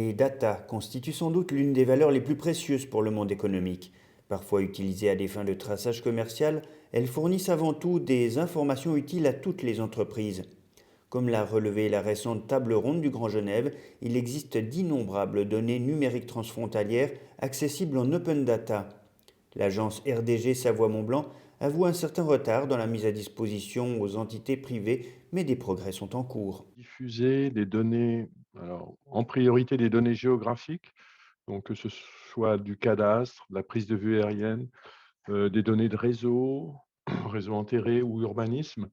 Les data constituent sans doute l'une des valeurs les plus précieuses pour le monde économique. Parfois utilisées à des fins de traçage commercial, elles fournissent avant tout des informations utiles à toutes les entreprises. Comme l'a relevé la récente table ronde du Grand Genève, il existe d'innombrables données numériques transfrontalières accessibles en open data. L'agence RDG Savoie-Mont-Blanc avoue un certain retard dans la mise à disposition aux entités privées, mais des progrès sont en cours. Diffuser des données, alors en priorité des données géographiques, donc que ce soit du cadastre, de la prise de vue aérienne, des données de réseau, réseau enterré ou urbanisme,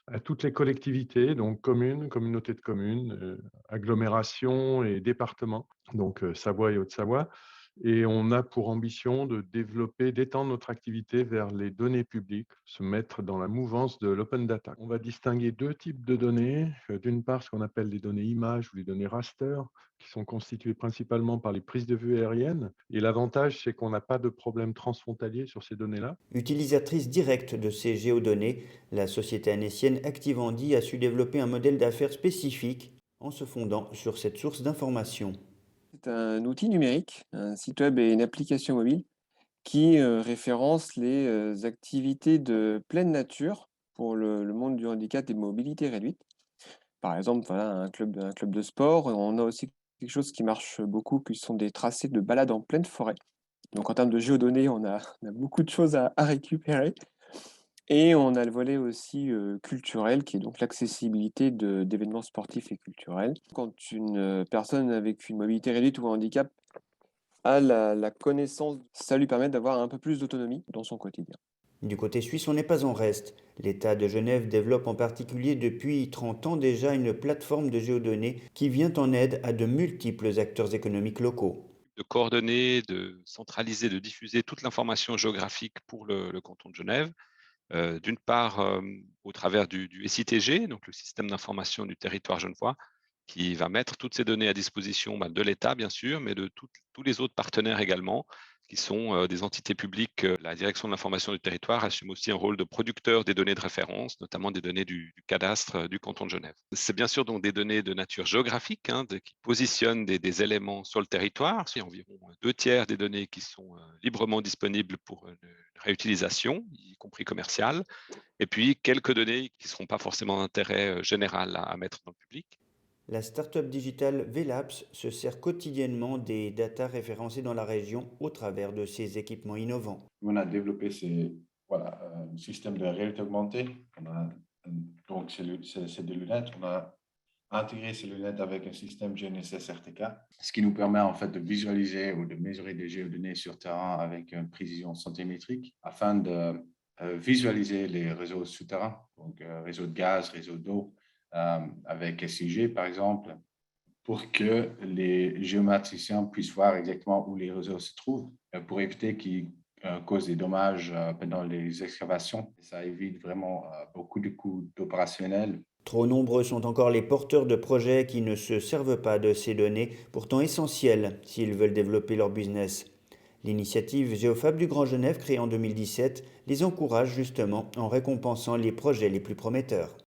à toutes les collectivités, donc communes, communautés de communes, agglomérations et départements, donc Savoie et Haute-Savoie. Et on a pour ambition de développer, d'étendre notre activité vers les données publiques, se mettre dans la mouvance de l'open data. On va distinguer 2 types de données. D'une part, ce qu'on appelle les données images ou les données raster, qui sont constituées principalement par les prises de vue aériennes. Et l'avantage, c'est qu'on n'a pas de problème transfrontalier sur ces données-là. Utilisatrice directe de ces géodonnées, la société annécienne Activandi a su développer un modèle d'affaires spécifique en se fondant sur cette source d'information. C'est un outil numérique, un site web et une application mobile qui, référence les, activités de pleine nature pour le monde du handicap et de mobilité réduite. Par exemple, voilà, un club de sport. On a aussi quelque chose qui marche beaucoup, qui sont des tracés de balade en pleine forêt. Donc en termes de géodonnées, on a beaucoup de choses à récupérer et on a le volet aussi, culturel qui est donc l'accessibilité d'événements sportifs et culturels. Quand une, personne avec une mobilité réduite ou un handicap a la connaissance, ça lui permet d'avoir un peu plus d'autonomie dans son quotidien. Du côté suisse, on n'est pas en reste. L'État de Genève développe en particulier depuis 30 ans déjà une plateforme de géodonnées qui vient en aide à de multiples acteurs économiques locaux. De coordonner, de centraliser, de diffuser toute l'information géographique pour le canton de Genève. D'une part, au travers du SITG, donc le système d'information du territoire genevois, qui va mettre toutes ces données à disposition, de l'État bien sûr, mais de tous les autres partenaires également, qui sont des entités publiques. La direction de l'information du territoire assume aussi un rôle de producteur des données de référence, notamment des données du cadastre du canton de Genève. C'est bien sûr donc des données de nature géographique, hein, qui positionnent des éléments sur le territoire. C'est environ 2 tiers des données qui sont librement disponibles pour une réutilisation, y compris commerciale, et puis quelques données qui ne seront pas forcément d'intérêt général à mettre dans le public. La start-up digitale Velabs se sert quotidiennement des datas référencées dans la région au travers de ses équipements innovants. On a développé un système de réalité augmentée. Donc, c'est des lunettes. On a intégré ces lunettes avec un système GNSS RTK, ce qui nous permet en fait de visualiser ou de mesurer des géodonnées sur terrain avec une précision centimétrique afin de visualiser les réseaux souterrains, donc réseau de gaz, réseau d'eau, avec SIG par exemple, pour que les géomatriciens puissent voir exactement où les réseaux se trouvent, pour éviter qu'ils causent des dommages pendant les excavations. Ça évite vraiment beaucoup de coûts opérationnels. Trop nombreux sont encore les porteurs de projets qui ne se servent pas de ces données, pourtant essentielles s'ils veulent développer leur business. L'initiative Géofab du Grand Genève, créée en 2017, les encourage justement en récompensant les projets les plus prometteurs.